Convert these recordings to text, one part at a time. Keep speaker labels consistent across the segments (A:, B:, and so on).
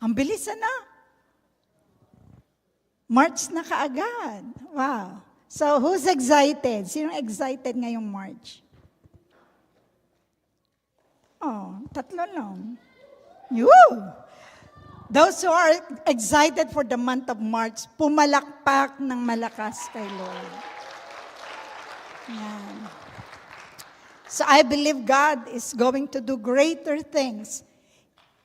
A: Ang bilis na. March na kaagad. Wow. So, who's excited? Sino excited ngayong March? Oh, 3 lang. Woo! Those who are excited for the month of March, pumalakpak ng malakas kay Lord. Yan. So I believe God is going to do greater things.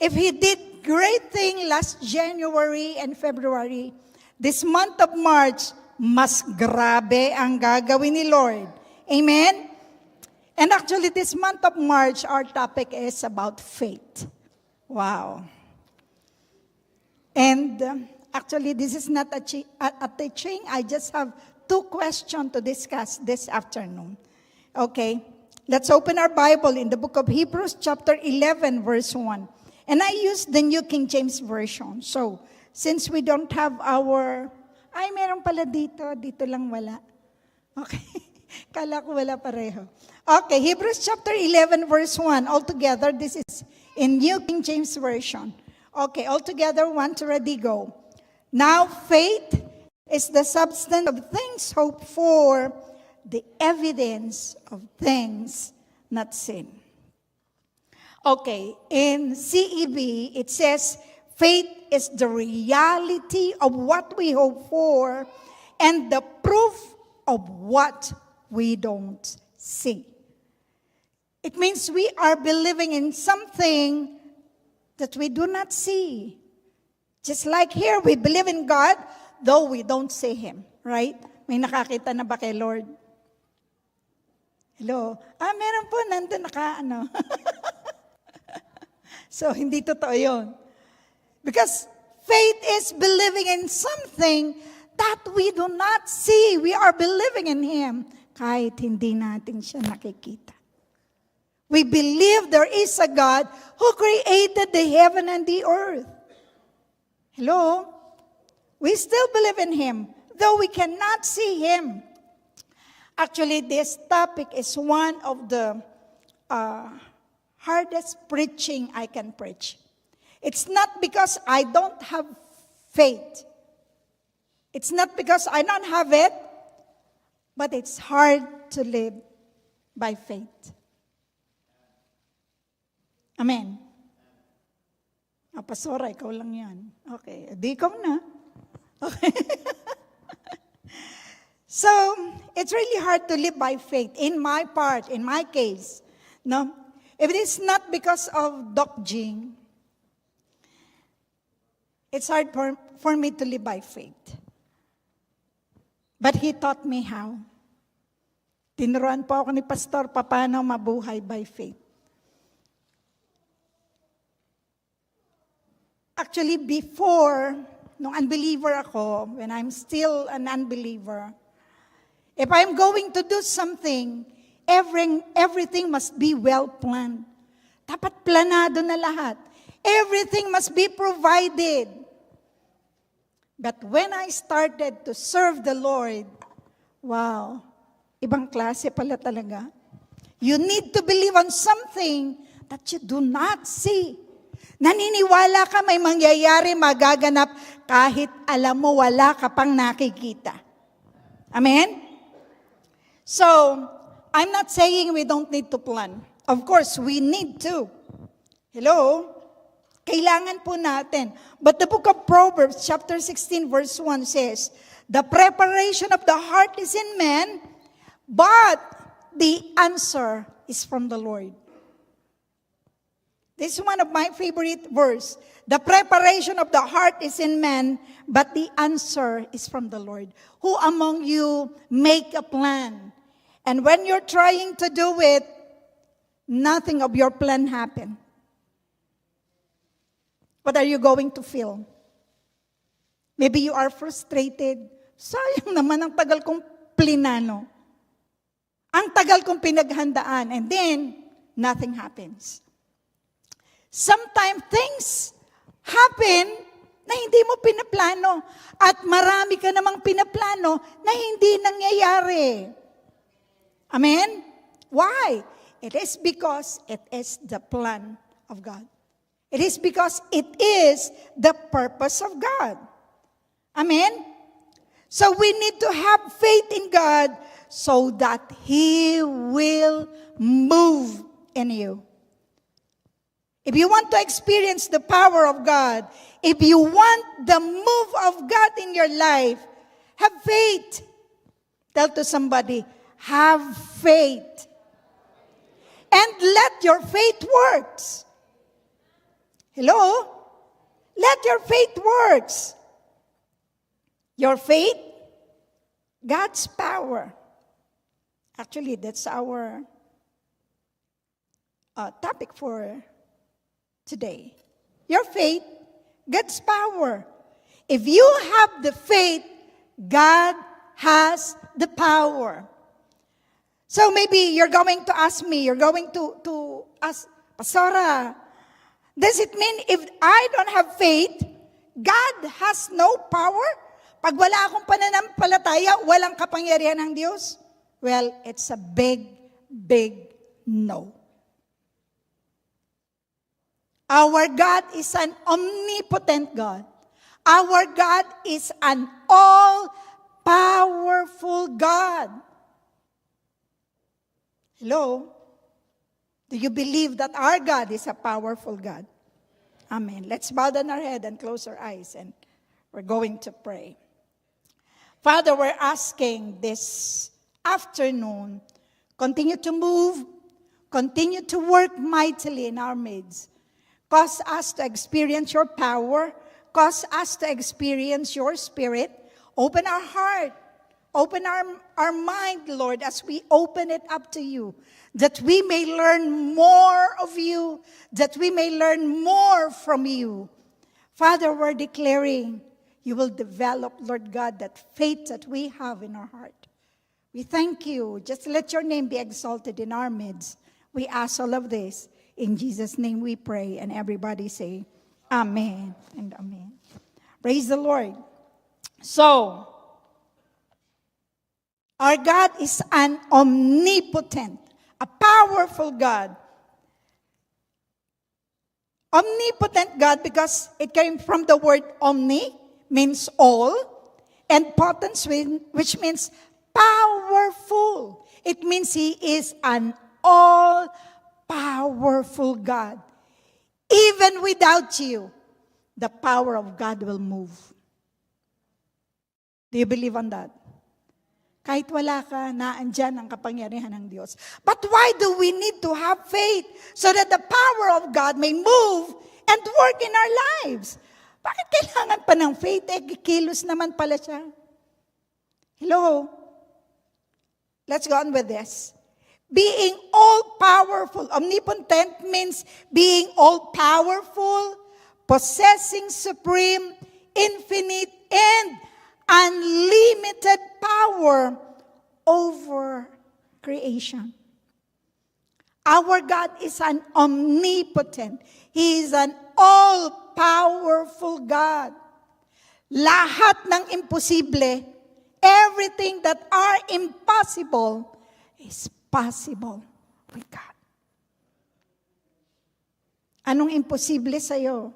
A: If He did great thing last January and February, this month of March, mas grabe ang gagawin ni Lord. Amen? And actually, this month of March, our topic is about faith. Wow. And actually, this is not a teaching. I just have 2 questions to discuss this afternoon. Okay, let's open our Bible in the book of Hebrews chapter 11, verse 1. And I use the New King James Version. So, since we don't have our... Ay, meron pala dito. Dito lang wala. Okay. Kala ko wala pareho. Okay, Hebrews chapter 11, verse 1. Altogether, this is in New King James Version. Okay, all together, 1, 2, ready, go. Now, faith is the substance of things hoped for, the evidence of things not seen. Okay, in CEB, it says, faith is the reality of what we hope for and the proof of what we don't see. It means we are believing in something that we do not see. Just like here, we believe in God, though we don't see Him. Right? May nakakita na ba kay Lord? Hello? Meron po, nandun So, hindi totoo yun. Because faith is believing in something that we do not see. We are believing in Him, kahit hindi natin siya nakikita. We believe there is a God who created the heaven and the earth. Hello? We still believe in Him, though we cannot see Him. Actually, this topic is one of the hardest preaching I can preach. It's not because I don't have faith. It's not because I don't have it, but it's hard to live by faith. Amen. Pastora, ikaw lang yan. Okay, di ikaw na. Okay. So, it's really hard to live by faith. In my part, in my case, no? If it is not because of Doc Jing, it's hard for me to live by faith. But he taught me how. Tinuruan po ako ni Pastor paano mabuhay by faith. Actually, before, nung unbeliever ako, when I'm still an unbeliever, if I'm going to do something, everything must be well planned. Dapat planado na lahat. Everything must be provided. But when I started to serve the Lord, wow, ibang klase pala talaga. You need to believe on something that you do not see. Naniniwala ka may mangyayari, magaganap, kahit alam mo wala ka pang nakikita. Amen? So, I'm not saying we don't need to plan. Of course, we need to. Hello? Kailangan po natin. But the book of Proverbs, chapter 16, verse 1 says, the preparation of the heart is in man, but the answer is from the Lord. This is one of my favorite verse. The preparation of the heart is in man, but the answer is from the Lord. Who among you make a plan? And when you're trying to do it, nothing of your plan happen. What are you going to feel? Maybe you are frustrated. Sayang naman ang tagal kong plinano. Ang tagal kong pinaghandaan. And then, nothing happens. Sometimes things happen na hindi mo pinaplano. At marami ka namang pinaplano na hindi nangyayari. Amen? Why? It is because it is the plan of God. It is because it is the purpose of God. Amen? So we need to have faith in God so that He will move in you. If you want to experience the power of God, if you want the move of God in your life, have faith. Tell to somebody, have faith. And let your faith work. Hello? Let your faith work. Your faith, God's power. Actually, that's our topic for today. Your faith, God's power. If you have the faith, God has the power. So maybe you're going to ask me, you're going to ask, Pastora, does it mean if I don't have faith, God has no power? Pag wala akong pananampalataya, walang kapangyarihan ng Diyos? Well, it's a big, big no. Our God is an omnipotent God. Our God is an all-powerful God. Hello? Do you believe that our God is a powerful God? Amen. Let's bow down our head and close our eyes, and we're going to pray. Father, we're asking this afternoon, continue to move, continue to work mightily in our midst. Cause us to experience your power. Cause us to experience your spirit. Open our heart. Open our mind, Lord, as we open it up to you, that we may learn more of you, that we may learn more from you. Father, we're declaring you will develop, Lord God, that faith that we have in our heart. We thank you. Just let your name be exalted in our midst. We ask all of this. In Jesus' name we pray. And everybody say, Amen and Amen. Praise the Lord. So, our God is an omnipotent, a powerful God. Omnipotent God because it came from the word omni, means all, and potence, which means powerful. It means He is an all-powerful God. Even without you, the power of God will move. Do you believe on that? Kahit wala ka, naandyan ang kapangyarihan ng Diyos. But why do we need to have faith? So that the power of God may move and work in our lives. Bakit kailangan pa ng faith? Kilos naman pala siya. Hello? Let's go on with this. Being all-powerful. Omnipotent means being all-powerful, possessing supreme, infinite, and unlimited power over creation. Our God is an omnipotent. He is an all-powerful God. Lahat ng imposible, everything that are impossible is possible with God. Anong imposible sa'yo?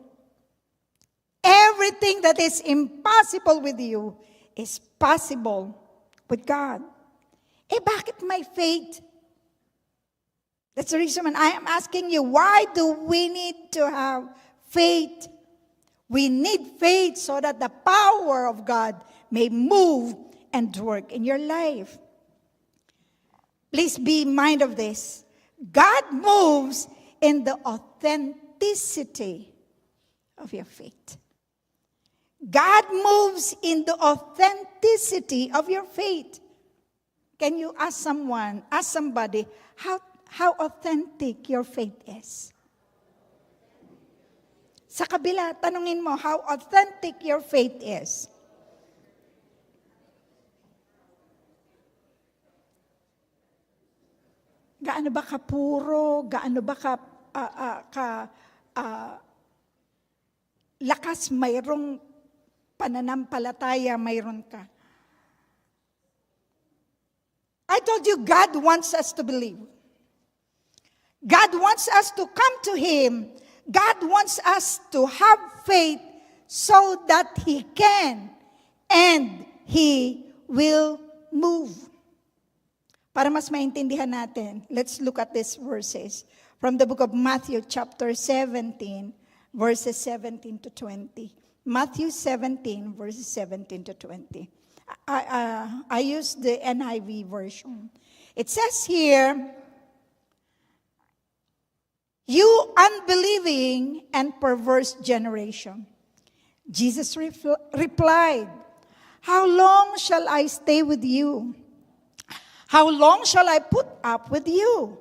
A: Everything that is impossible with you is possible with God. Bakit may faith? That's the reason I am asking you, why do we need to have faith? We need faith so that the power of God may move and work in your life. Please be in mind of this. God moves in the authenticity of your faith. God moves in the authenticity of your faith. Can you ask somebody, how authentic your faith is? Sa kabila, tanungin mo, how authentic your faith is. Gaano ba kapuro, gaano ba lakas mayroong pananampalataya mayroon ka. I told you, God wants us to believe. God wants us to come to Him. God wants us to have faith so that He can and He will move. Para mas maintindihan natin, let's look at these verses from the book of Matthew chapter 17, verses 17 to 20. Matthew 17, verses 17 to 20. I use the NIV version. It says here, "You unbelieving and perverse generation." Jesus replied, "How long shall I stay with you? How long shall I put up with you?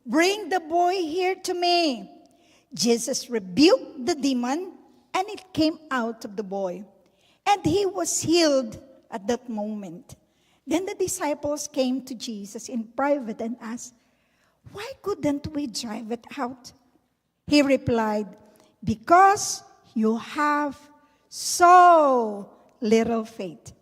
A: Bring the boy here to me." Jesus rebuked the demon, and it came out of the boy, and he was healed at that moment. Then the disciples came to Jesus in private and asked, "Why couldn't we drive it out?" He replied, "Because you have so little faith.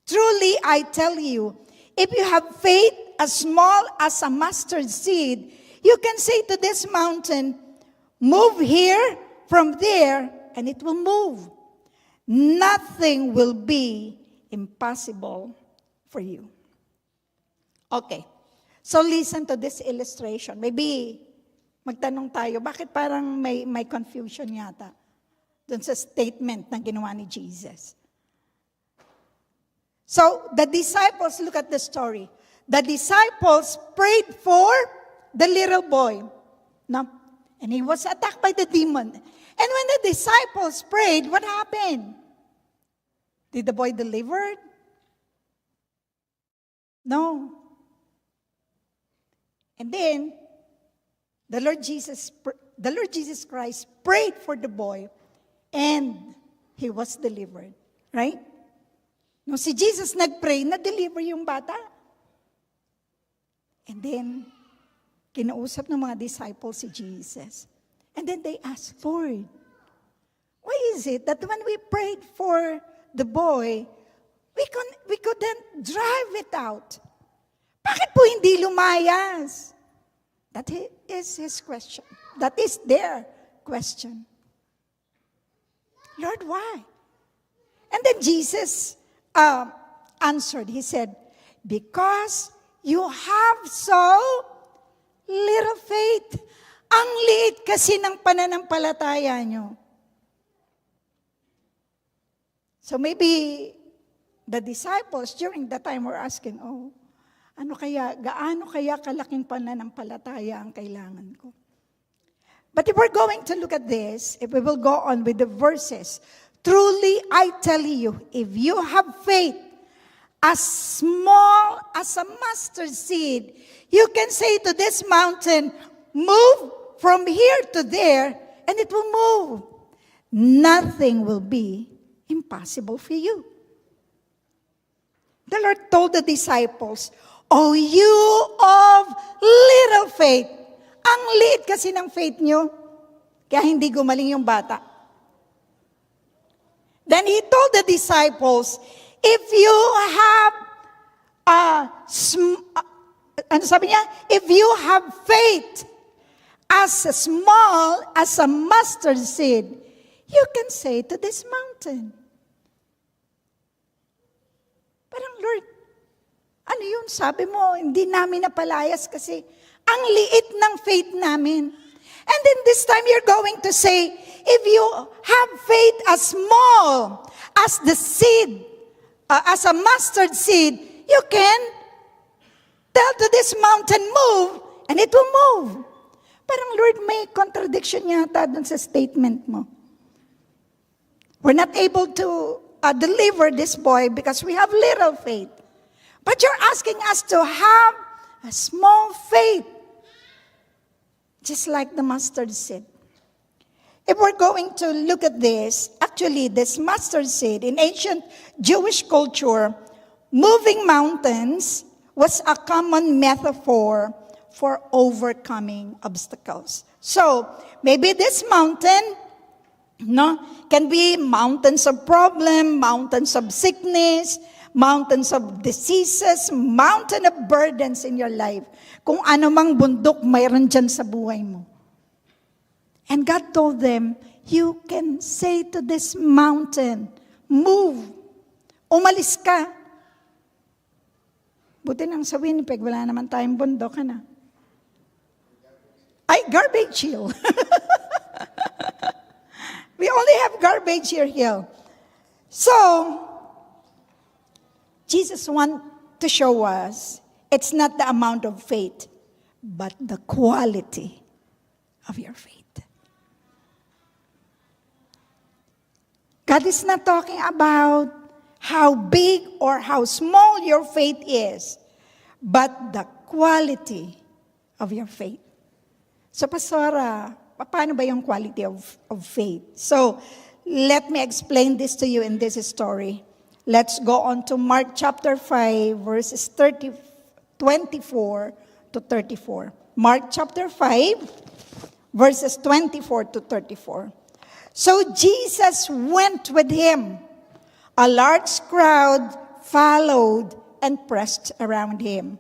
A: Truly, I tell you, if you have faith as small as a mustard seed, you can say to this mountain, 'Move here from there,' and it will move. Nothing will be impossible for you." Okay. So listen to this illustration. Maybe magtanong tayo, bakit parang may confusion yata dun sa statement na ginawa ni Jesus. So the disciples, look at the story. The disciples prayed for the little boy. No? And he was attacked by the demon. And when the disciples prayed, what happened? Did the boy delivered? No. And then, the Lord Jesus Christ prayed for the boy, and he was delivered. Right? Nung si Jesus nag-pray, na-deliver yung bata. And then, kinausap ng mga disciples si Jesus. And then they asked, "Lord, why is it that when we prayed for the boy, we couldn't drive it out? Bakit po hindi lumayas?" That is his question. That is their question. "Lord, why?" And then Jesus answered. He said, "Because you have so little faith." Ang liit kasi ng pananampalataya nyo. So maybe the disciples during that time were asking, gaano kaya kalaking pananampalataya ang kailangan ko? But if we're going to look at this, if we will go on with the verses, truly I tell you, if you have faith as small as a mustard seed, you can say to this mountain, "Move from here to there," and it will move. Nothing will be impossible for you. The Lord told the disciples, "Oh, you of little faith." Ang liit kasi ng faith nyo, kaya hindi gumaling yung bata. Then He told the disciples, if you have if you have faith as small as a mustard seed, you can say to this mountain. Parang, "Lord, ano yun? Sabi mo, hindi namin napalayas kasi ang liit ng faith namin." And then this time you're going to say, if you have faith as small as the seed, as a mustard seed, you can tell to this mountain, "Move," and it will move. Parang, Lord, may contradiction yata dun sa statement mo. We're not able to deliver this boy because we have little faith. But you're asking us to have a small faith, just like the mustard seed. If we're going to look at this, actually this mustard seed in ancient Jewish culture, moving mountains was a common metaphor for overcoming obstacles. So, maybe this mountain, can be mountains of problem, mountains of sickness, mountains of diseases, mountain of burdens in your life. Kung ano mang bundok mayroon dyan sa buhay mo. And God told them, you can say to this mountain, move. Umalis ka. Buti nang sa Winnipeg, wala naman tayong bundok, na. Ay, garbage hill. We only have garbage hill. So, Jesus wants to show us, it's not the amount of faith, but the quality of your faith. God is not talking about how big or how small your faith is, but the quality of your faith. So, Pastora, paano ba yung quality of faith? So, let me explain this to you in this story. Let's go on to Mark chapter 5, verses 24 to 34. Mark chapter 5, verses 24 to 34. So Jesus went with him. A large crowd followed and pressed around him.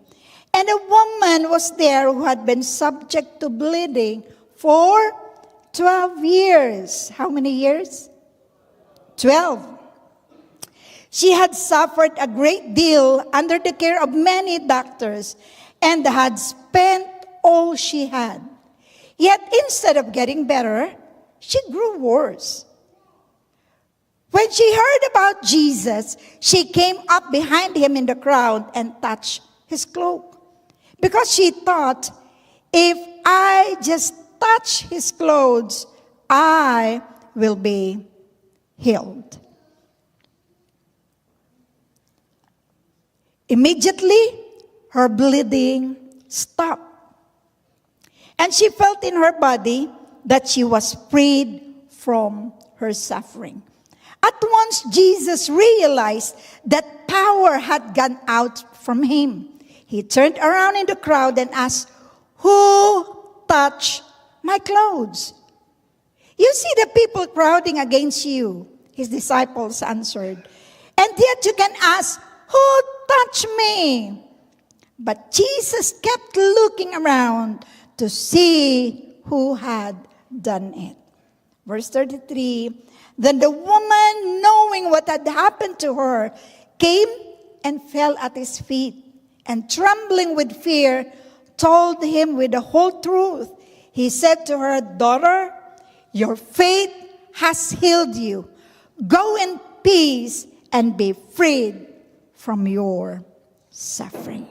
A: And a woman was there who had been subject to bleeding for 12 years. How many years? 12. She had suffered a great deal under the care of many doctors and had spent all she had. Yet instead of getting better, she grew worse. When she heard about Jesus, she came up behind him in the crowd and touched his cloak. Because she thought, if I just touch his clothes, I will be healed. Immediately, her bleeding stopped. And she felt in her body that she was freed from her suffering. At once, Jesus realized that power had gone out from him. He turned around in the crowd and asked, who touched my clothes? You see the people crowding against you, his disciples answered. And yet you can ask, who touched me? But Jesus kept looking around to see who had done it. Verse 33, then the woman, knowing what had happened to her, came and fell at his feet, and trembling with fear, told him with the whole truth. He said to her, daughter, your faith has healed you. Go in peace and be freed from your suffering.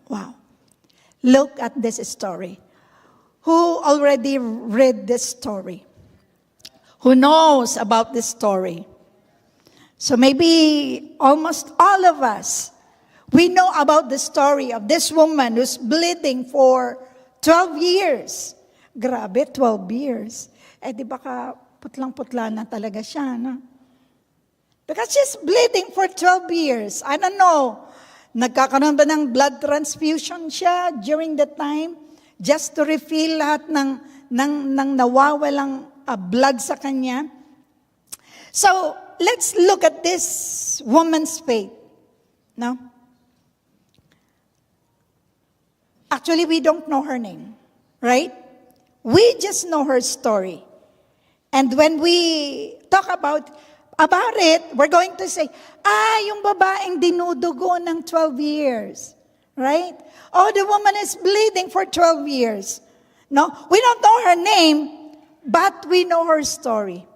A: Wow. Look at this story. Who already read this story? Who knows about this story? So maybe almost all of us, we know about the story of this woman who's bleeding for 12 years. Grabe, 12 years. Eh di baka putlang-putla na talaga siya, no? Because she's bleeding for 12 years. I don't know, nagkakaroon ba ng blood transfusion siya during that time? Just to refill lahat ng nawawalang blood sa kanya. So, let's look at this woman's faith. No? Actually, we don't know her name, right? We just know her story. And when we talk about it, we're going to say, yung babaeng dinudugo ng 12 years. Right? Oh, the woman is bleeding for 12 years. No, we don't know her name, but we know her story.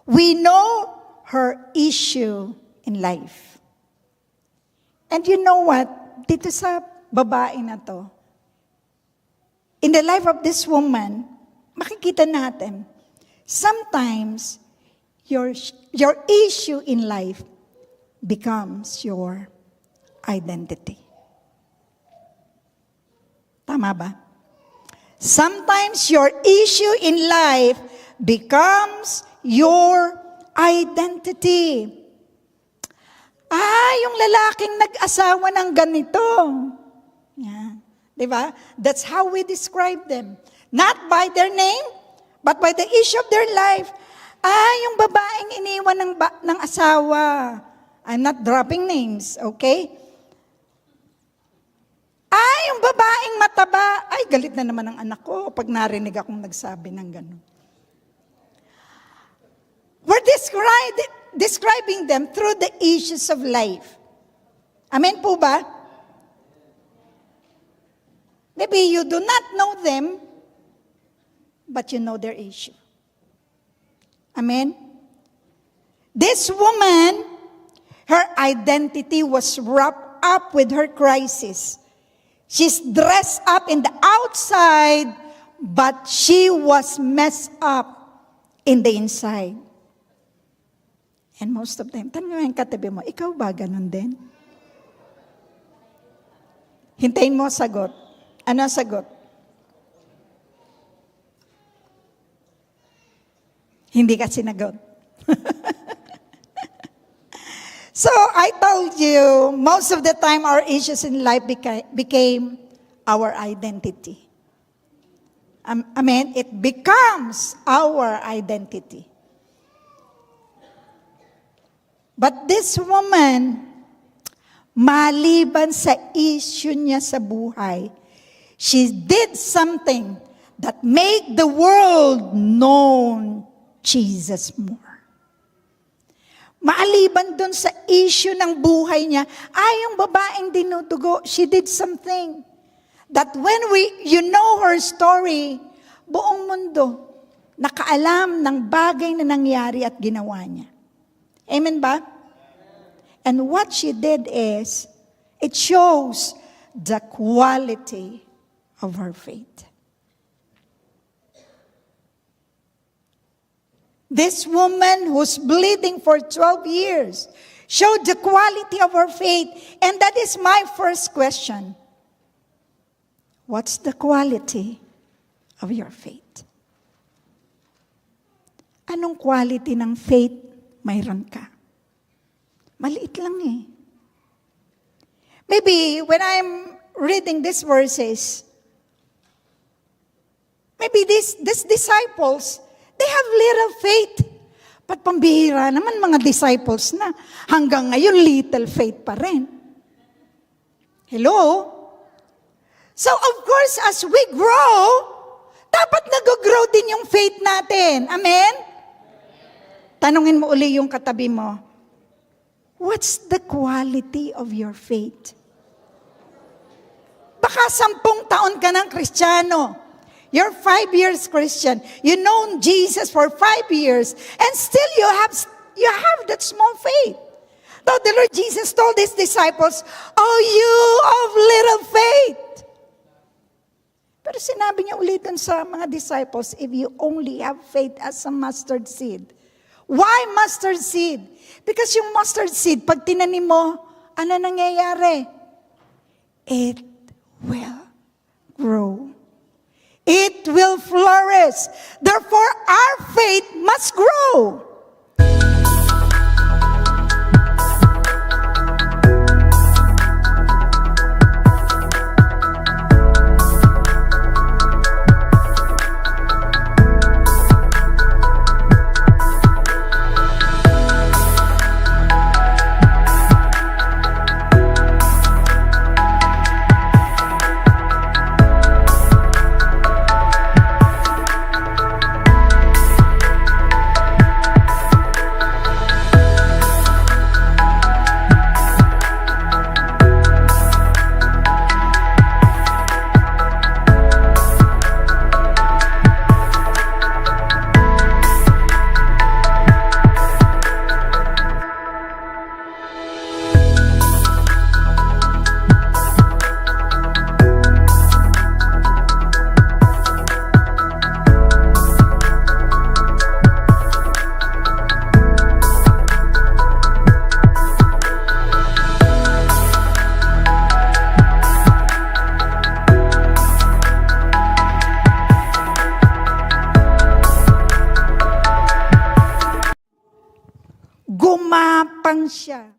A: We know her issue in life. And you know what? Dito sa babae na to, in the life of this woman, makikita natin, sometimes your issue in life becomes your identity. Tama ba? Sometimes your issue in life becomes your identity. Yung lalaking nag-asawa ng ganito. Yan. Diba? That's how we describe them. Not by their name, but by the issue of their life. Yung babaeng iniwan ng asawa. I'm not dropping names, okay? Yung babaeng mataba, galit na naman ang anak ko pag narinig akong nagsabi ng gano'n. We're describing them through the issues of life. Amen po ba? Maybe you do not know them, but you know their issue. Amen? This woman, her identity was wrapped up with her crisis. She's dressed up in the outside, but she was messed up in the inside. And most of them, tanong mo yung katabi mo, ikaw ba ganun din? Hintayin mo sagot. Ano ang sagot? Hindi ka sinagot. So, I told you, most of the time our issues in life became our identity. Amen? It becomes our identity. But this woman, maliban sa issue niya sa buhay, she did something that made the world know Jesus more. Maaliban dun sa issue ng buhay niya, yung babaeng dinudugo, she did something that when you know her story, buong mundo nakaalam ng bagay na nangyari at ginawa niya. Amen ba? And what she did is, it shows the quality of her faith. This woman who's bleeding for 12 years showed the quality of her faith. And that is my first question. What's the quality of your faith? Anong quality ng faith mayroon ka? Maliit lang eh. Maybe when I'm reading these verses, maybe these disciples, they have little faith. But pambihira naman mga disciples na hanggang ngayon little faith pa rin. Hello? So of course, as we grow, dapat nag-grow din yung faith natin. Amen? Tanungin mo uli yung katabi mo, what's the quality of your faith? Baka 10 taon ka ng Kristiyano. You're 5 years Christian. You know Jesus for 5 years. And still you have that small faith. Though the Lord Jesus told His disciples, oh, you of little faith. Pero sinabi niya ulit sa mga disciples, if you only have faith as a mustard seed. Why mustard seed? Because yung mustard seed, pag tinanim mo, ano nangyayari? It will grow. It will flourish. Therefore, our faith must grow. Gumapang siya.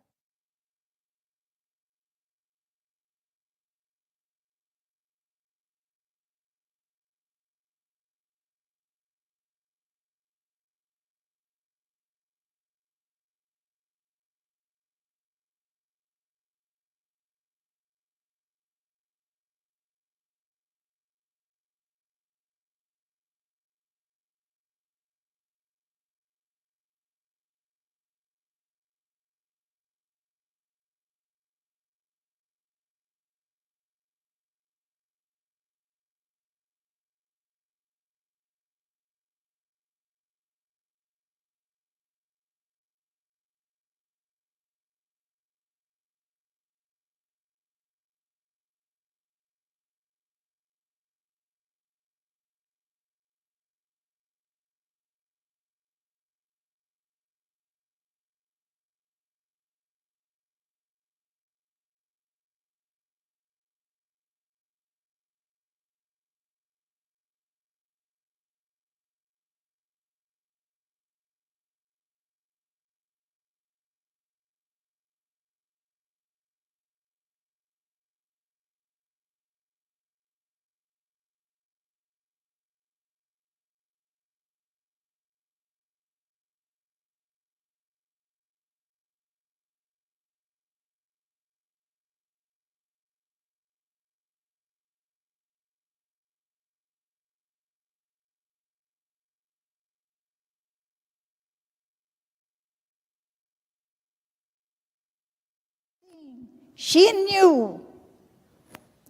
A: she knew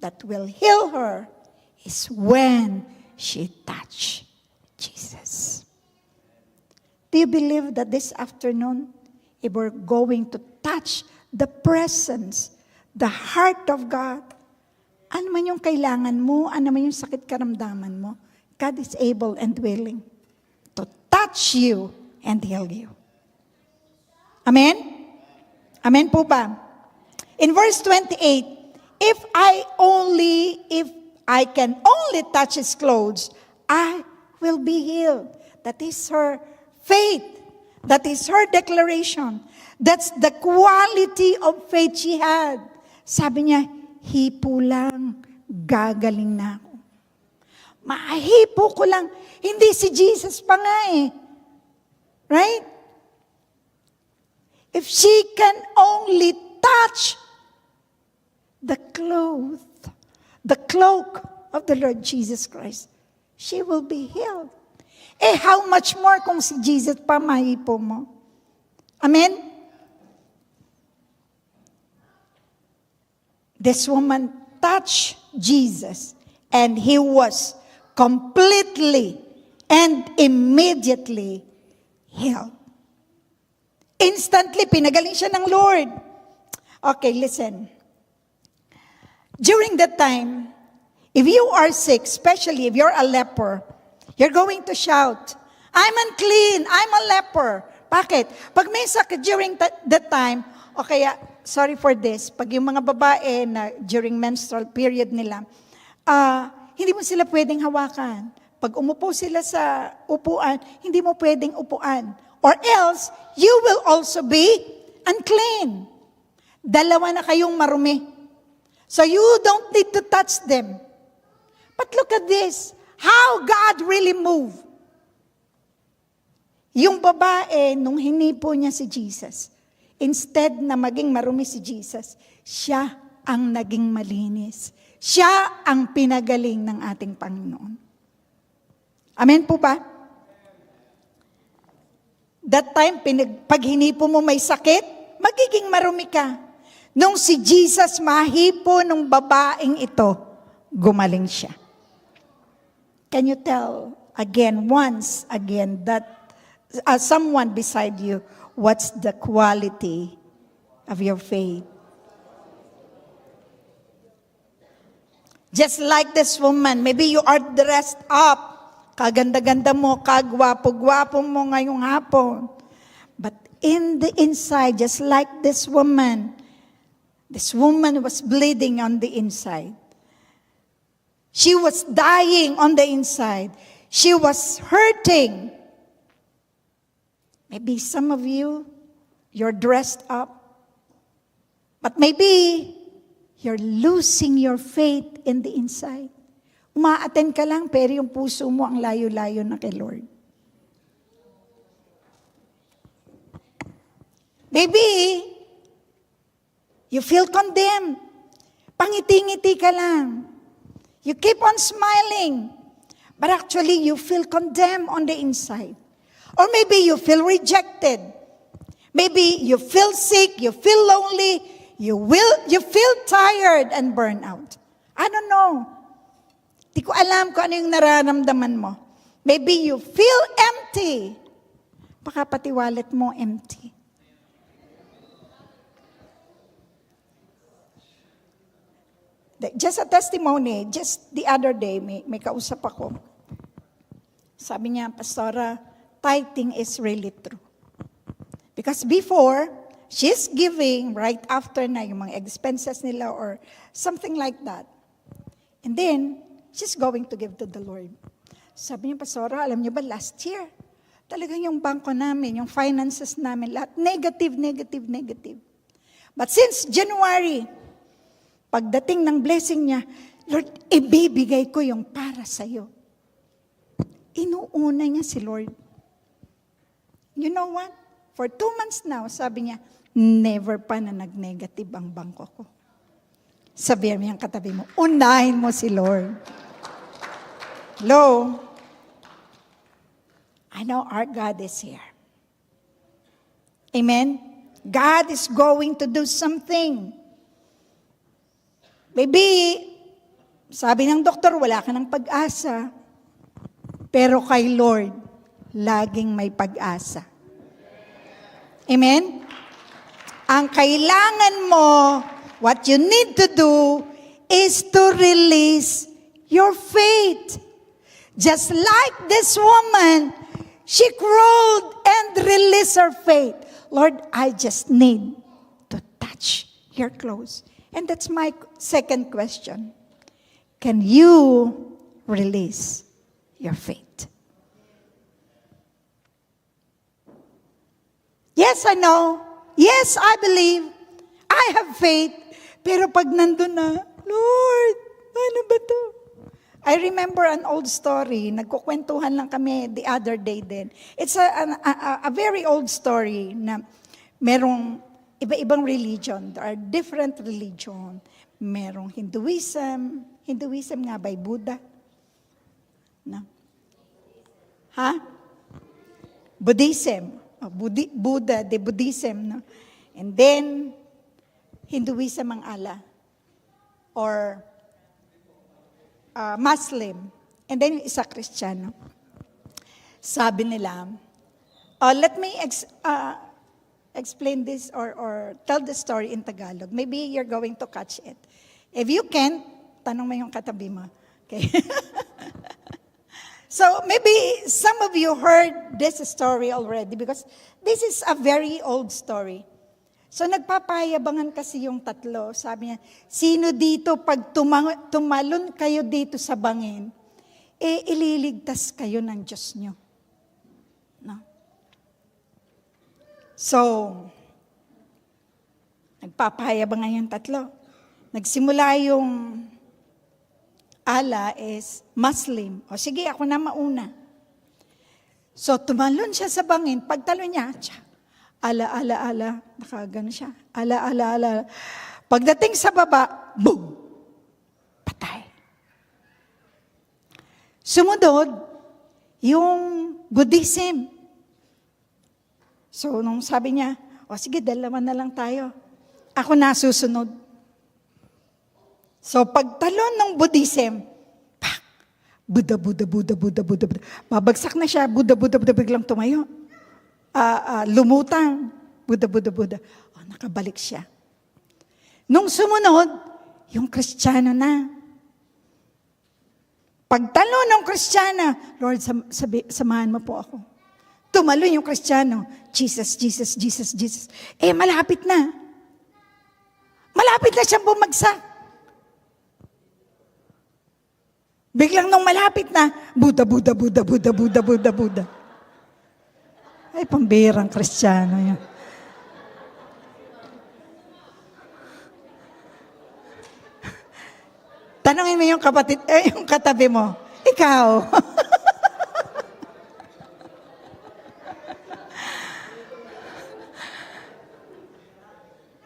A: that will heal her is when she touched Jesus. Do you believe that this afternoon, if we're going to touch the presence, the heart of God, ano man yung kailangan mo, ano man yung sakit karamdaman mo, God is able and willing to touch you and heal you. Amen? Amen po ba? In verse 28, if I can only touch his clothes, I will be healed. That is her faith. That is her declaration. That's the quality of faith she had. Sabi niya, hipo lang, gagaling na ako. Mahipo ko lang. Hindi si Jesus pa nga eh. Right? If she can only touch the cloak of the Lord Jesus Christ, she will be healed. Eh, how much more kung si Jesus pa mahipo mo? Amen? This woman touched Jesus, and he was completely and immediately healed. Instantly, pinagaling siya ng Lord. Okay, listen. During that time, if you are sick, especially if you're a leper, you're going to shout, I'm unclean, I'm a leper. Bakit? Pag may sakit during that time, o kaya, sorry for this, pag yung mga babae na during menstrual period nila, hindi mo sila pwedeng hawakan. Pag umupo sila sa upuan, hindi mo pwedeng upuan. Or else, you will also be unclean. Dalawa na kayong marumi. So you don't need to touch them. But look at this. How God really moved. Yung babae, nung hinipo niya si Jesus, instead na maging marumi si Jesus, siya ang naging malinis. Siya ang pinagaling ng ating Panginoon. Amen po ba? That time, pag hinipo mo may sakit, magiging marumi ka. Nung si Jesus mahipo nung babaeng ito, gumaling siya. Can you tell once again, that someone beside you, what's the quality of your faith? Just like this woman, maybe you are dressed up. Kaganda-ganda mo, kagwapo-gwapo mo ngayong hapon. But in the inside, just like this woman was bleeding on the inside. She was dying on the inside. She was hurting. Maybe some of you, you're dressed up. But maybe you're losing your faith in the inside. Uma-attend ka lang, pero yung puso mo ang layo-layo na kay Lord. Maybe you feel condemned. Pangiti-ngiti ka lang. You keep on smiling. But actually, you feel condemned on the inside. Or maybe you feel rejected. Maybe you feel sick, you feel lonely, you feel tired and burned out. I don't know. Di ko alam kung ano yung nararamdaman mo. Maybe you feel empty. Baka pati wallet mo empty. Just a testimony, just the other day, may kausap ako. Sabi niya, Pastora, tithing is really true. Because before, she's giving right after na yung mga expenses nila or something like that. And then, she's going to give to the Lord. Sabi niya, Pastora, alam niyo ba, last year, talagang yung bangko namin, yung finances namin, lahat negative. But since January, pagdating ng blessing niya, Lord, ibibigay ko yung para sa'yo. Inuuna niya si Lord. You know what? For 2 months now, sabi niya, never pa na nag-negative ang bangko ko. Sabihan mo yung katabi mo, unahin mo si Lord. Hello? I know our God is here. Amen? God is going to do something. Maybe, sabi ng doktor, wala ka ng pag-asa. Pero kay Lord, laging may pag-asa. Amen? Ang kailangan mo, what you need to do, is to release your faith. Just like this woman, she crawled and released her faith. Lord, I just need to touch your clothes. And that's my second question. Can you release your faith? Yes, I know. Yes, I believe. I have faith. Pero pag nandun na, Lord, ano ba to? I remember an old story. Nagkukwentuhan lang kami the other day din. It's a very old story na merong iba-ibang religion. There are different religion. Merong Hinduism. Hinduism nga by Buddha. No? Ha? Buddhism. Oh, Buddha, the Buddhism. No? And then, Hinduism ang Allah. Or Muslim. And then yung isa Kristiyano. Sabi nila, let me explain this or tell the story in Tagalog. Maybe you're going to catch it. If you can't, tanong mo yung katabi mo. Okay? So maybe some of you heard this story already because this is a very old story. So nagpapayabangan kasi yung tatlo. Sabi niya, sino dito pag tumalon kayo dito sa bangin, ililigtas kayo ng Diyos nyo. No? So, nagpapayabangan yung tatlo. Nagsimula yung Allah is Muslim. O sige, ako na mauna. So tumalon siya sa bangin. Pagtalon niya, ala, nakagano siya. Ala. Pagdating sa baba, boom! Patay. Sumunod, yung Buddhism. So, nung sabi niya, sige, dalawa na lang tayo. Ako na susunod. So, pagtalon ng Buddhism, pak! Buddha. Babagsak na siya, Buddha, biglang tumayo. Lumutang. Buddha. Nakabalik siya. Nung sumunod, yung Kristiyano na. Pagtalo ng Kristiyano, Lord, samahan mo po ako. Tumalo yung Kristiyano. Jesus. Malapit na. Malapit na siyang bumagsak. Biglang nung malapit na, Buddha. Ay, pambirang Kristiyano yan. Tanungin mo yung yung katabi mo, ikaw.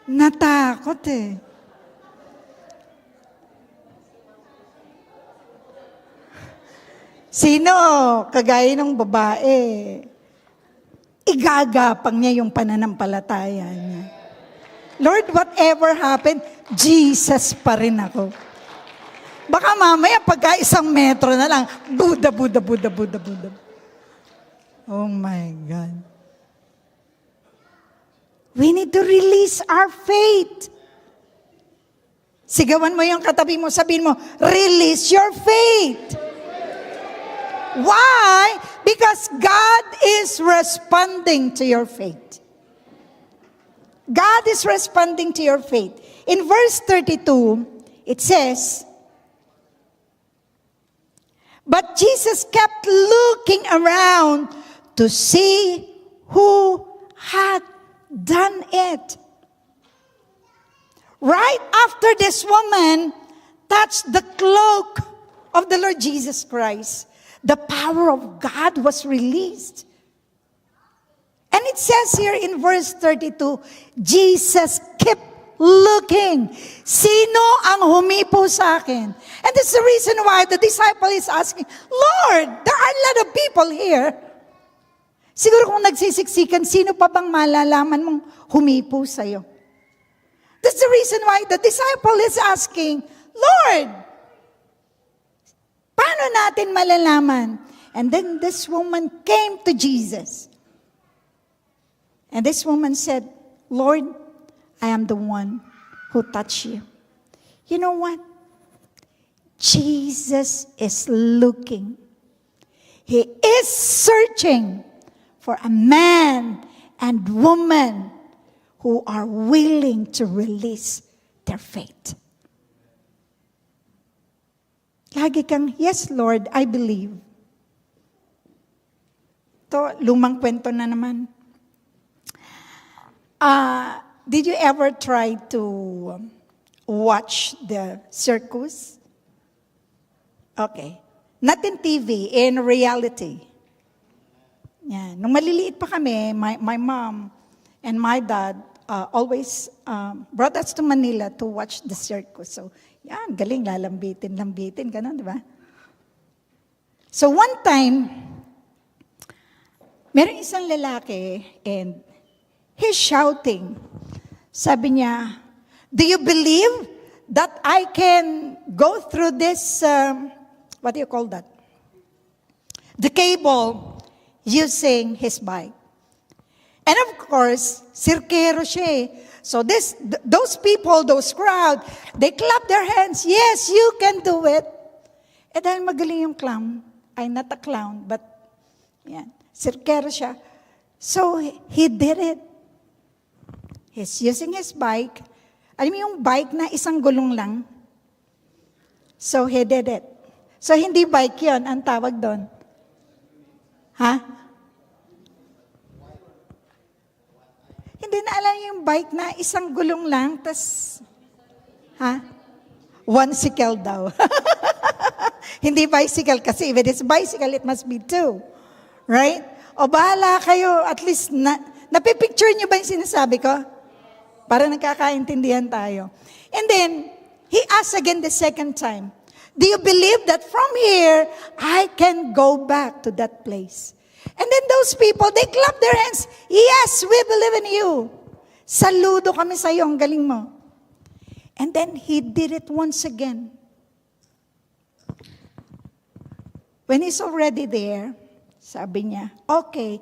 A: Natakot eh. Sino, kagaya ng babae, igagapang niya yung pananampalataya niya. Lord, whatever happened, Jesus pa rin ako. Baka mamaya pagka 1 metro na lang, Buddha. Oh my God. We need to release our faith. Sigawan mo yung katabi mo, sabihin mo, release your faith. Why? Because God is responding to your faith. God is responding to your faith. In verse 32, it says, but Jesus kept looking around to see who had done it. Right after this woman touched the cloak of the Lord Jesus Christ, the power of God was released. And it says here in verse 32, Jesus kept looking. Sino ang humipo sa akin? And that's the reason why the disciple is asking, Lord, there are a lot of people here. Siguro kung nagsisiksikan, sino pa bang malalaman mong humipo sa'yo? That's the reason why the disciple is asking, Lord, paano natin malalaman? And then this woman came to Jesus. And this woman said, Lord, I am the one who touched you. You know what? Jesus is looking. He is searching for a man and woman who are willing to release their faith. Lagi kang, yes, Lord, I believe. To lumang kwento na naman. Did you ever try to watch the circus? Okay. Not in TV, in reality. Yan. Nung maliliit pa kami, my mom and my dad always brought us to Manila to watch the circus. So, yan, galing, lalambitin, ganun, di ba? So, one time, meron isang lalaki and he's shouting. Sabi niya, do you believe that I can go through this, what do you call that? The cable using his bike. And of course, sirkero siya eh. So those people, those crowd, they clap their hands. Yes, you can do it. Eh dahil magaling yung clown, ay not a clown, but yan, sirkero siya. So he did it. He's using his bike. Alam mo yung bike na isang gulong lang? So he did it. So hindi bike yon ang tawag doon. Ha? Hindi na alam yung bike na isang gulong lang, tas, ha? One cycle daw. Hindi bicycle kasi if it is bicycle, it must be two. Right? O bahala kayo, at least, napipicture nyo ba yung sinasabi ko? Para nagkakaintindihan tayo. And then, he asked again the second time, do you believe that from here, I can go back to that place? And then those people, they clap their hands. Yes, we believe in you. Saludo kami sa iyo, ang galing mo. And then he did it once again. When he's already there, sabi niya, okay,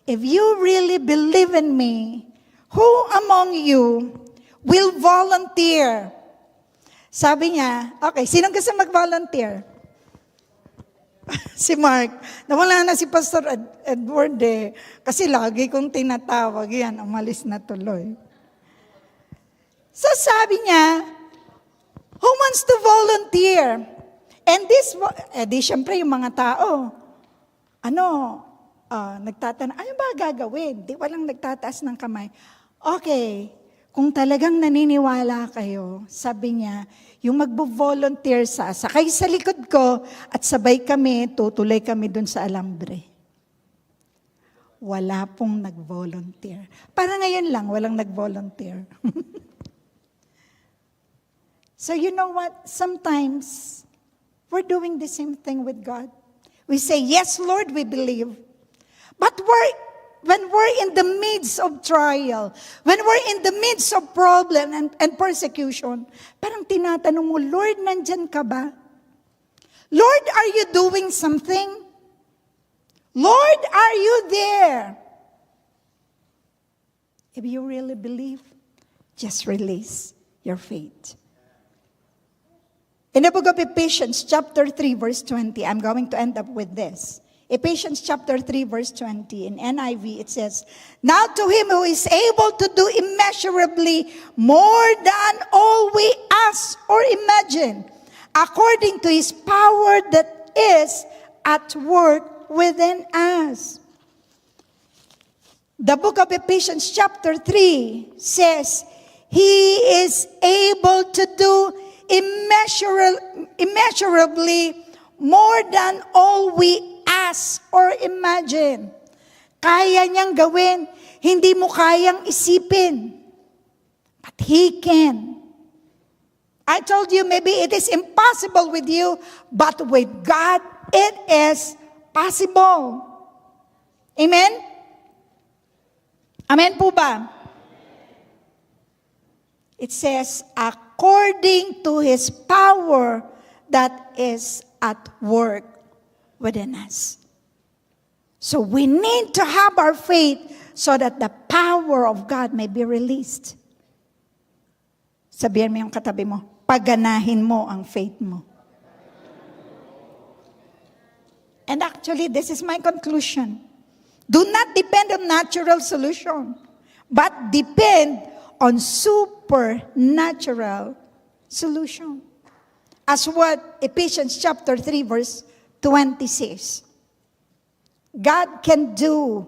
A: if you really believe in me, who among you will volunteer? Sabi niya, okay, sinong gusto mag-volunteer? Si Mark. Nawala na si Pastor Edward eh. Kasi lagi kong tinatawag yan, umalis na tuloy. So sabi niya, who wants to volunteer? And this, di syempre yung mga tao, nagtatanong, ano ba gagawin? Di walang nagtataas ng kamay. Okay, kung talagang naniniwala kayo, sabi niya, yung magbo-volunteer sakay sa likod ko at sabay kami, tutuloy kami dun sa alambre. Wala pong nag-volunteer. Para ngayon lang, walang nag-volunteer. So you know what? Sometimes, we're doing the same thing with God. We say, yes, Lord, we believe. But when we're in the midst of trial, when we're in the midst of problem and persecution, parang tinatanong mo, Lord, nandyan ka ba? Lord, are you doing something? Lord, are you there? If you really believe, just release your faith. In the book of Ephesians, chapter 3, verse 20, I'm going to end up with this. Ephesians chapter 3, verse 20. In NIV, it says, now to him who is able to do immeasurably more than all we ask or imagine, according to his power that is at work within us. The book of Ephesians chapter 3 says, he is able to do immeasurably more than all we ask or imagine. Kaya niyang gawin, hindi mo kayang isipin. But He can. I told you maybe it is impossible with you, but with God, it is possible. Amen? Amen po ba? It says, according to His power that is at work within us. So we need to have our faith so that the power of God may be released. Sabihan mo yung katabi mo, paganahin mo ang faith mo. And actually, this is my conclusion. Do not depend on natural solution, but depend on supernatural solution. As what Ephesians chapter 3 verse 20 says. God can do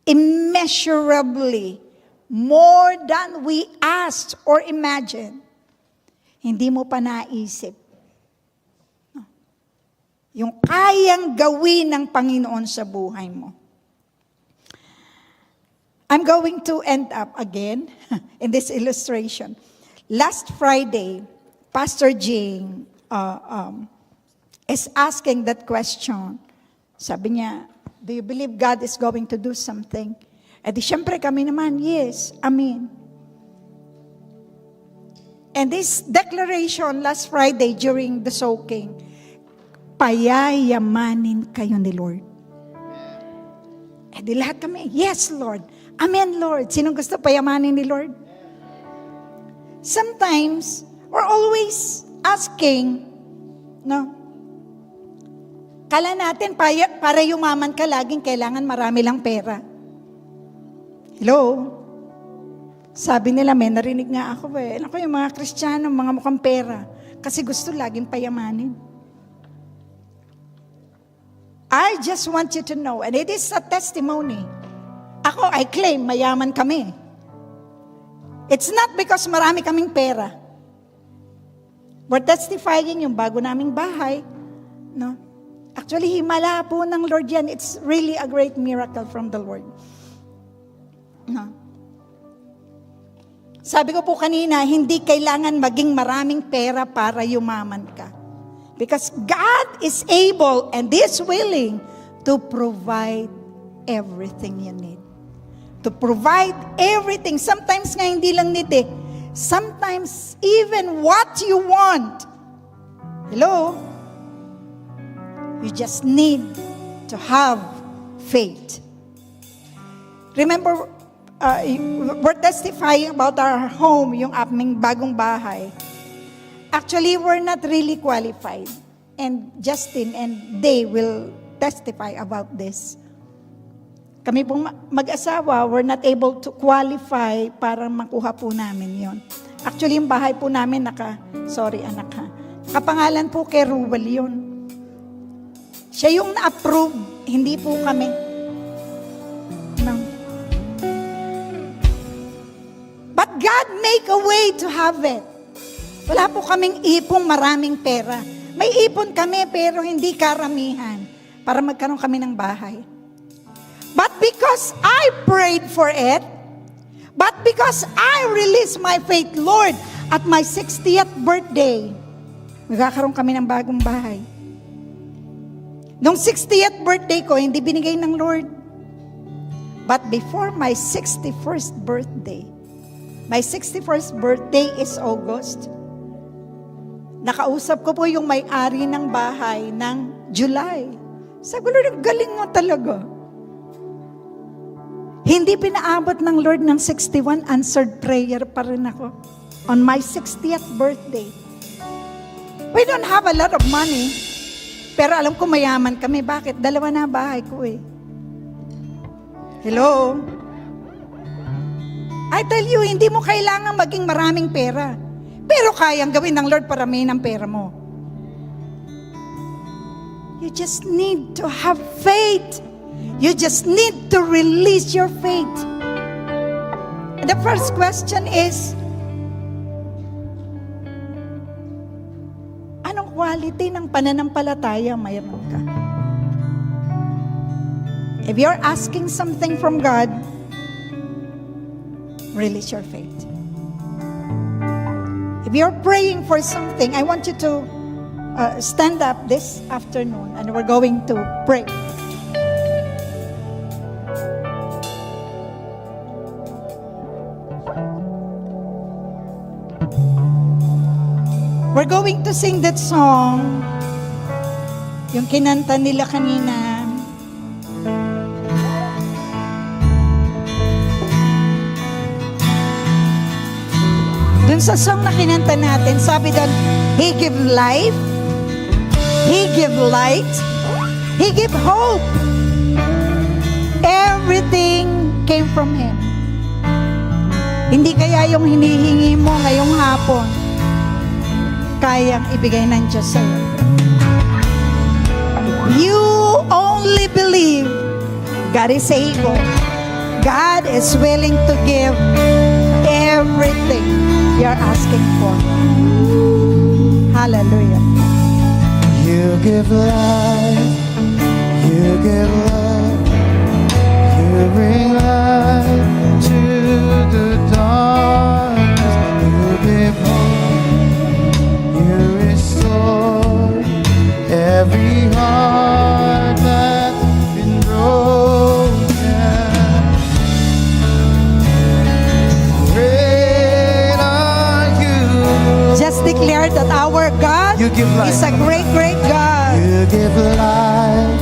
A: immeasurably more than we asked or imagined. Hindi mo pa naisip. Yung kayang gawin ng Panginoon sa buhay mo. I'm going to end up again in this illustration. Last Friday, Pastor Jing is asking that question. Sabi niya, do you believe God is going to do something? Eh di syempre kami naman, yes, amen. And this declaration last Friday during the soaking, payayamanin kayo ni Lord. Eh di lahat kami, yes Lord, amen Lord. Sinong gusto payamanin ni Lord? Sometimes, we're always asking, no? Kala natin, para yumaman ka, laging kailangan marami lang pera. Hello? Sabi nila, may narinig nga ako Ako yung mga Kristiyano, mga mukhang pera. Kasi gusto laging payamanin. I just want you to know, and it is a testimony. Ako, I claim, mayaman kami. It's not because marami kaming pera. We're testifying yung bago naming bahay. No? Actually, himala po ng Lord yan. It's really a great miracle from the Lord. No? Sabi ko po kanina, hindi kailangan maging maraming pera para yumaman ka. Because God is able and is willing to provide everything you need. To provide everything. Sometimes nga hindi lang need Sometimes even what you want. Hello? You just need to have faith. Remember, we're testifying about our home, yung aming bagong bahay. Actually, we're not really qualified. And Justin and they will testify about this. Kami pong mag-asawa, we're not able to qualify para makuha po namin yon. Actually, yung bahay po namin kapangalan po kay Ruel yun. Siya yung na-approve, hindi po kami. No. But God make a way to have it. Wala po kaming ipong maraming pera. May ipon kami pero hindi karamihan para magkaroon kami ng bahay. But because I prayed for it, but because I released my faith, Lord, at my 60th birthday, magkakaroon kami ng bagong bahay. Nung 60th birthday ko, hindi binigay ng Lord. But before my 61st birthday, my 61st birthday is August, nakausap ko po yung may-ari ng bahay ng July. Sabi ko, Lord, galing mo talaga. Hindi pinaabot ng Lord ng 61, answered prayer pa rin ako. On my 60th birthday. We don't have a lot of money. Pero alam ko mayaman kami. Bakit? 2 na bahay ko Hello? I tell you, hindi mo kailangan maging maraming pera. Pero kayang gawin ng Lord paramihin ang pera mo. You just need to have faith. You just need to release your faith. The first question is, anong quality ng pananampalataya mayroon ka? If you're asking something from God, release your faith. If you're praying for something, I want you to stand up this afternoon and we're going to pray. We're going to sing that song. Yung kinanta nila kanina. Dun sa song na kinanta natin, sabi doon, He give life, He give light, He give hope. Everything came from Him. Hindi kaya yung hinihingi mo ngayong hapon, kayang ibigay ng Diyos sa'yo. You only believe God is able. God is willing to give everything you're asking for. Hallelujah.
B: You give life, you give love, you bring light to the darkness, you give hope, you restore every heart that's been broken. Great are you,
A: Just declare that our God
B: You give life.
A: is a great, great God.
B: you give life,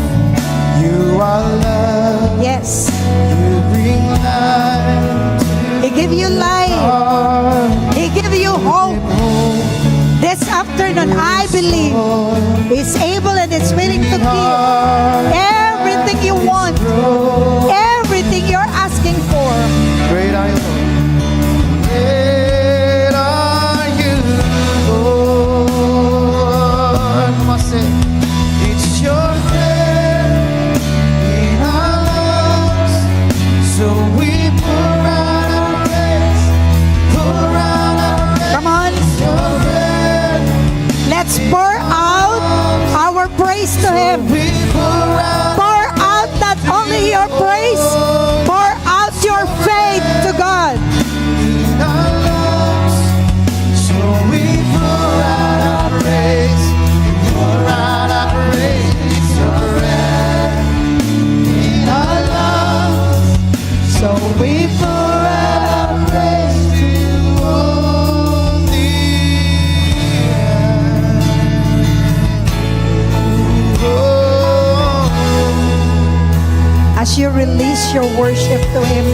B: you are love.
A: Yes.
B: You bring light
A: He give you life.
B: to
A: He give you hope. This afternoon, I believe He's able and is willing to give everything you want, everything you're asking for.
B: Great are you, Lord. Great are you, Lord. Come on, say, it's your breath in our lungs, so we pour out our praise, pour out our praise.
A: Come on,
B: Your breath,
A: let's pour out our praise to Him.
B: we pour out.
A: Pour out not only your praise, pour out your faith to God.
B: In our lungs, so we pour out our praise, pour out our praise, your breath in our lungs, so we pour out our praise to you only. Oh.
A: As you release your worship to Him,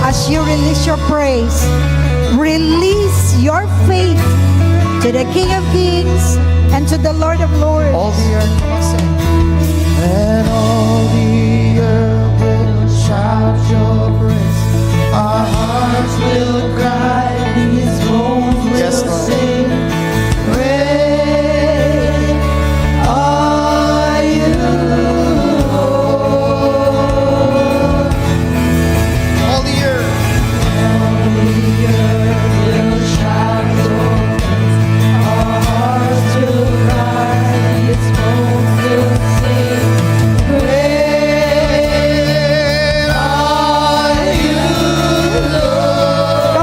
A: as you release your praise, release your faith to the King of Kings and to the Lord of Lords.
B: All the earth, come on, sing. And all the earth will shout your praise. Our hearts will cry, these bones will sing. Great are you, Lord. All the earth. All the earth will shout your praise. Our hearts will cry, its bones will sing. Great are you, Lord.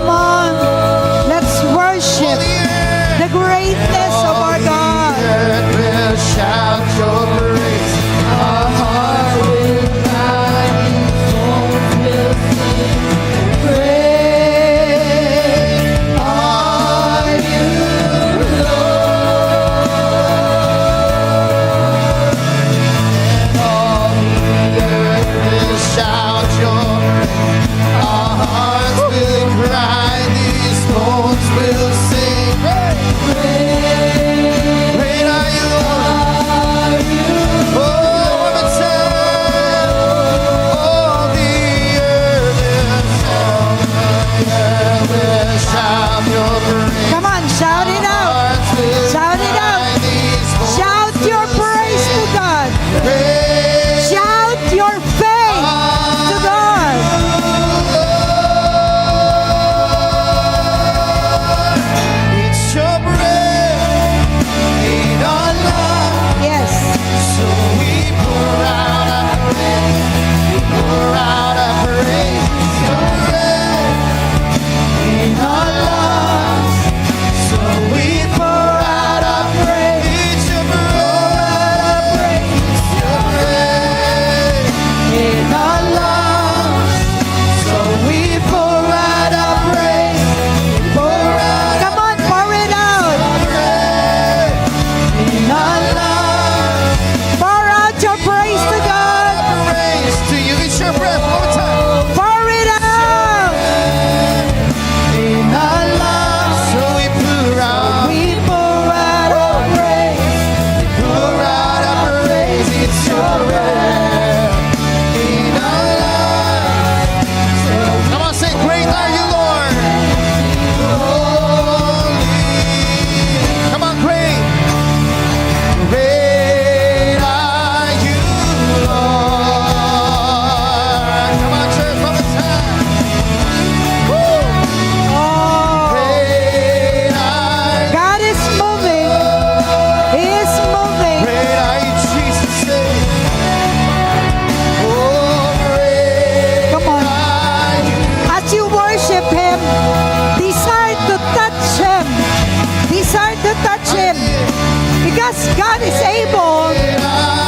A: is able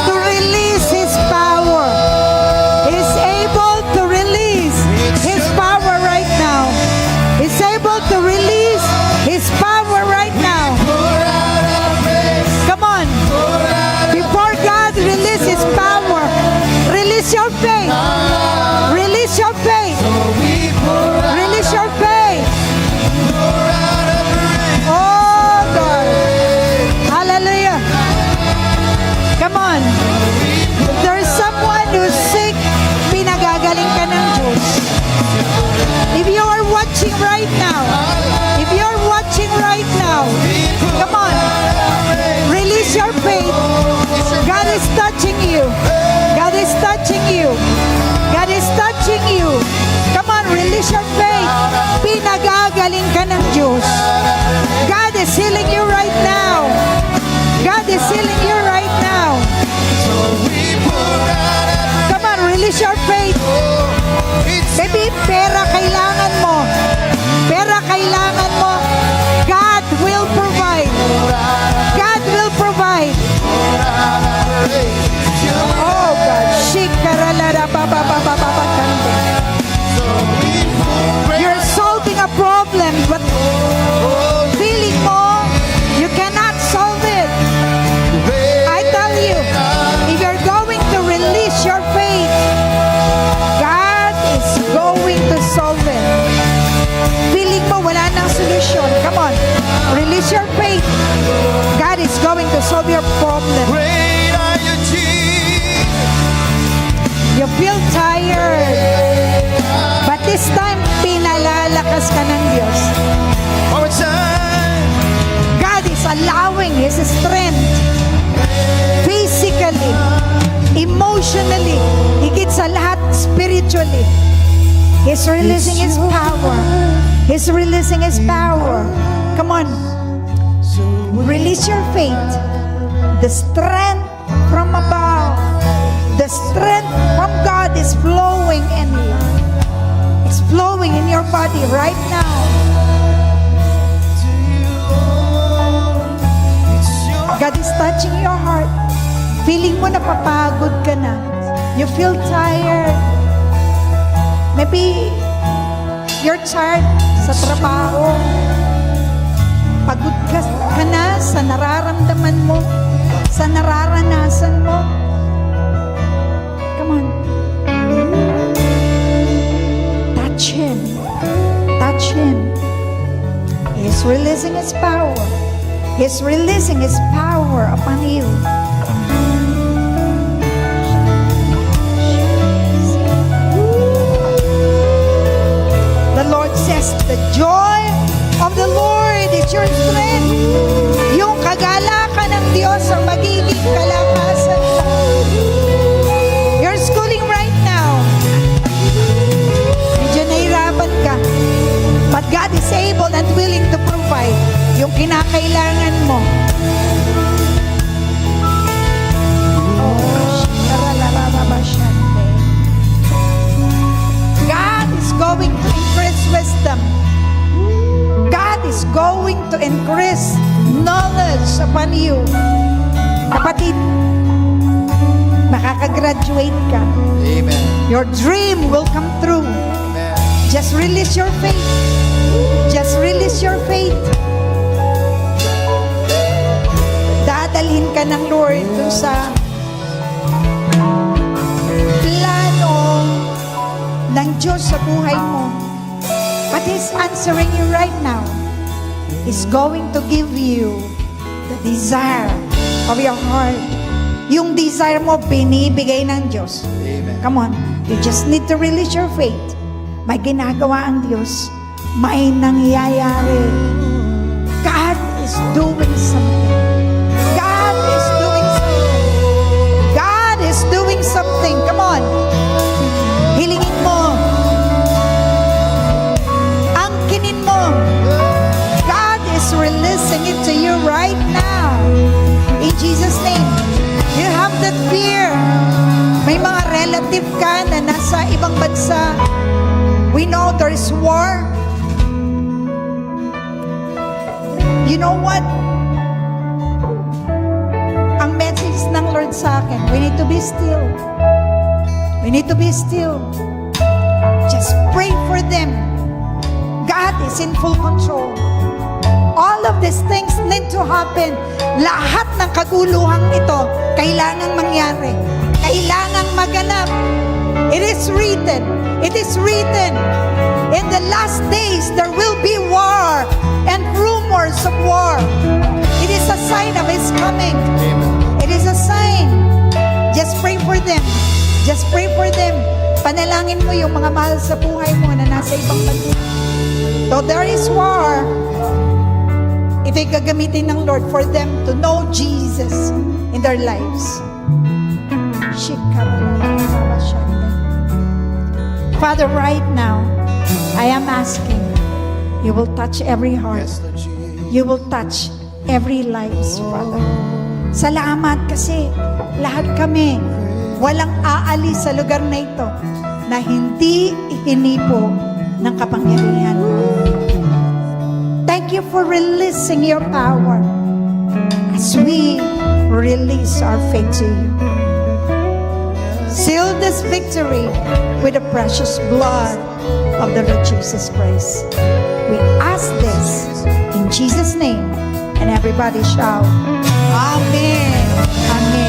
A: to release His power. He's able to release His power right now. He's able to release His power right now. Come on. Before God release His power, release your faith. Release your faith. Release your faith. Oh God. Hallelujah. Come on. If there is someone who's sick, pinagagaling ka ng Diyos. If you are watching right now, if you are watching right now, come on. Release your faith. God is touching you. God is touching you. God is touching you. Come on, release your faith. Pinagagaling ka ng Diyos. God is healing you right now. God is healing you right now. Come on, release your faith. Maybe pera kailangan mo. Pera kailangan mo. God will provide. God will provide. Oh God. You're solving a problem, but feeling mo, you cannot solve it. I tell you, if you're going to release your faith, God is going to solve it. Feeling mo wala nang solution. Come on, release your faith. God is going to solve your problem.
B: Great are you, Jesus.
A: You feel tired, but this time, pinalalakas ka ng Diyos.
B: One more time.
A: God is allowing His strength, physically, emotionally, higit sa lahat, spiritually. He's releasing His power. He's releasing His power. Come on, release your faith. The strength from above, the strength from God is flowing in you. It's flowing in your body right now. God is touching your heart. Feeling mo napapagod ka na. You feel tired. Maybe you're tired sa trabaho. Pagod ka na sa nararamdaman mo, sa nararanasan mo. Come on. Touch Him. Touch Him. He's releasing His power. He's releasing His power upon you. The Lord says, the joy of the Lord is your strength. Yung kagalakan ng Diyos ang magiging kalakasan mo. You're schooling right now. Medyo nahirapan ka. But God is able and willing to provide yung kinakailangan mo. God is going to increase wisdom. God is going to increase knowledge upon you. Kapatid, makakagraduate ka.
B: Amen.
A: Your dream will come true.
B: Amen.
A: Just release your faith. Just release your faith. Dadalhin ka ng Lord dun sa plano ng Diyos sa buhay mo. But He's answering you right now. He's going to give you the desire of your heart. Yung desire mo, binibigay ng Diyos.
B: Amen.
A: Come on, you just need to release your faith. May ginagawa ang Diyos. May nangyayari. God is doing something. God is doing something. God is doing something. Come on. Hilingin mo. Angkinin mo. God is releasing it to you right now. In Jesus' name. You have that fear. May mga relative ka na nasa ibang bansa. We know there is war. You know what? Ang sa akin, we need to be still. We need to be still. Just pray for them. God is in full control. All of these things need to happen. Lahat ng kaguluhang ito, kailangang mangyari. Kailangang maganap. It is written. It is written. In the last days, there will be war and rumors of war. It is a sign of His coming. It is a sign. Just pray for them. Just pray for them. Panalangin mo yung mga mahal sa buhay mo na nasa ibang bansa. So there is war. Ito'y gagamitin ng Lord for them to know Jesus in their lives. Father, right now, I am asking, you will touch every heart.
B: Yes, Lord Jesus.
A: You will touch every lives, Father. Salamat kasi lahat kami walang aalis sa lugar na ito na hindi hinipo ng kapangyarihan mo. Thank you for releasing your power as we release our faith to you. Seal this victory with the precious blood of the Lord Jesus Christ. We ask this in Jesus' name, and everybody shout, Amen. Amen.